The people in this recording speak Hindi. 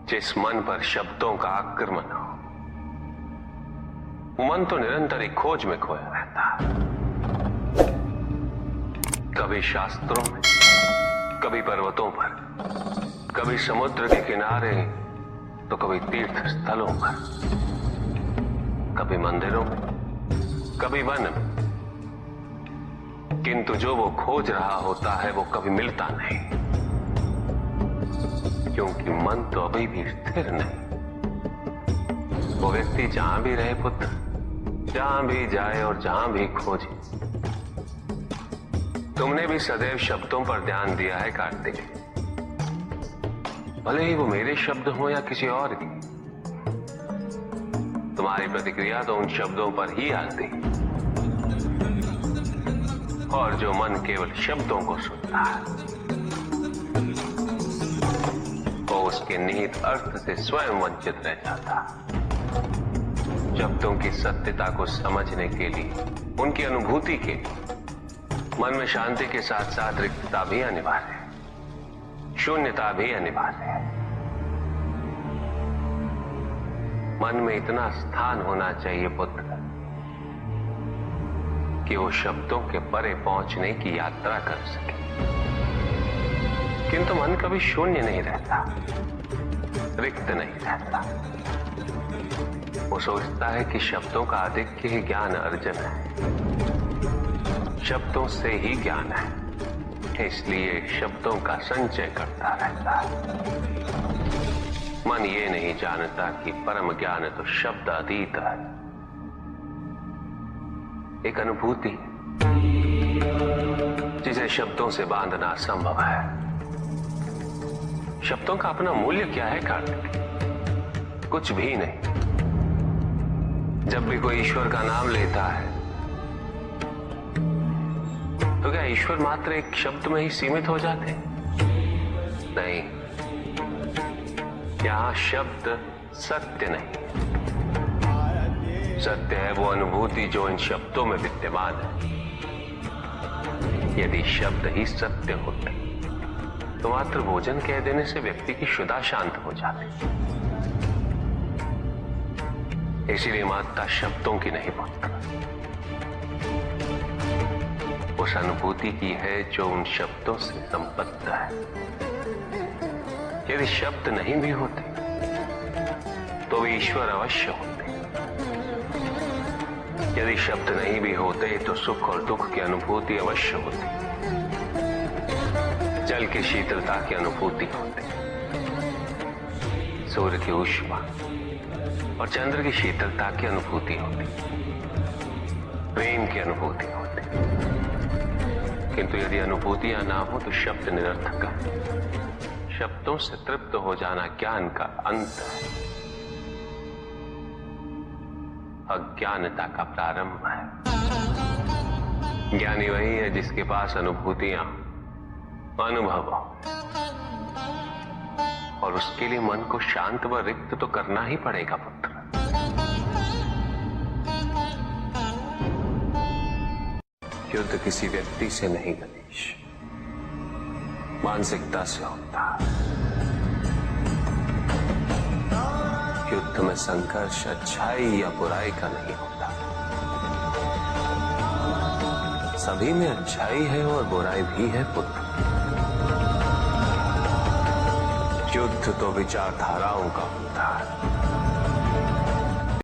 जिस मन पर शब्दों का आक्रमण हो, वो मन तो निरंतर ही खोज में खोया रहता है। कभी शास्त्रों में, कभी पर्वतों पर, कभी समुद्र के किनारे, तो कभी तीर्थ स्थलों पर, कभी मंदिरों में, कभी वन में। किंतु जो वो खोज रहा होता है वो कभी मिलता नहीं, क्योंकि मन तो अभी भी स्थिर नहीं। वो व्यक्ति जहां भी रहे पुत्र, जहां भी जाए और जहां भी खोजे। तुमने भी सदैव शब्दों पर ध्यान दिया है कार्तिक, भले ही वो मेरे शब्द हो या किसी और की। तुम्हारी प्रतिक्रिया तो उन शब्दों पर ही आती, और जो मन केवल शब्दों को सुनता है, वो उसके निहित अर्थ से स्वयं वंचित रह जाता। शब्दों की सत्यता को समझने के लिए, उनकी अनुभूति के लिए, मन में शांति के साथ साथ रिक्तता भी अनिवार्य है, शून्यता भी अनिवार्य है। मन में इतना स्थान होना चाहिए पुत्र कि वो शब्दों के परे पहुंचने की यात्रा कर सके। किंतु मन कभी शून्य नहीं रहता, रिक्त नहीं रहता। वो सोचता है कि शब्दों का आधिक्य ही ज्ञान अर्जन है, शब्दों से ही ज्ञान है, इसलिए शब्दों का संचय करता रहता है। मन ये नहीं जानता कि परम ज्ञान तो शब्द अतीत है, एक अनुभूति जिसे शब्दों से बांधना असंभव है। शब्दों का अपना मूल्य क्या है कार्तिक? कुछ भी नहीं। जब भी कोई ईश्वर का नाम लेता है तो क्या ईश्वर मात्र एक शब्द में ही सीमित हो जाते? नहीं, यहां शब्द सत्य नहीं, सत्य है वो अनुभूति जो इन शब्दों में विद्यमान है। यदि शब्द ही सत्य होते तो मात्र भोजन कह देने से व्यक्ति की क्षुधा शांत हो जाती। इसीलिए महत्ता शब्दों की नहीं पुत्र, उस अनुभूति की है जो उन शब्दों से संबद्ध है। यदि शब्द नहीं भी होते तो वे ईश्वर अवश्य होते। यदि शब्द नहीं भी होते तो सुख और दुख की अनुभूति अवश्य होती, जल की शीतलता की अनुभूति होती, सूर्य की ऊष्मा और चंद्र की शीतलता की अनुभूति होती, प्रेम की अनुभूति होती। किंतु यदि अनुभूतियां ना हो तो शब्द निरर्थक है। शब्दों से तृप्त हो जाना ज्ञान का अंत है, अज्ञानता का प्रारंभ है। ज्ञानी वही है जिसके पास अनुभूतियां, अनुभव, और उसके लिए मन को शांत व रिक्त तो करना ही पड़ेगा पुत्र। युद्ध किसी व्यक्ति से नहीं गणेश, मानसिकता से होता। युद्ध में संघर्ष अच्छाई या बुराई का नहीं होता, सभी में अच्छाई है और बुराई भी है पुत्र। युद्ध तो विचारधाराओं का होता है।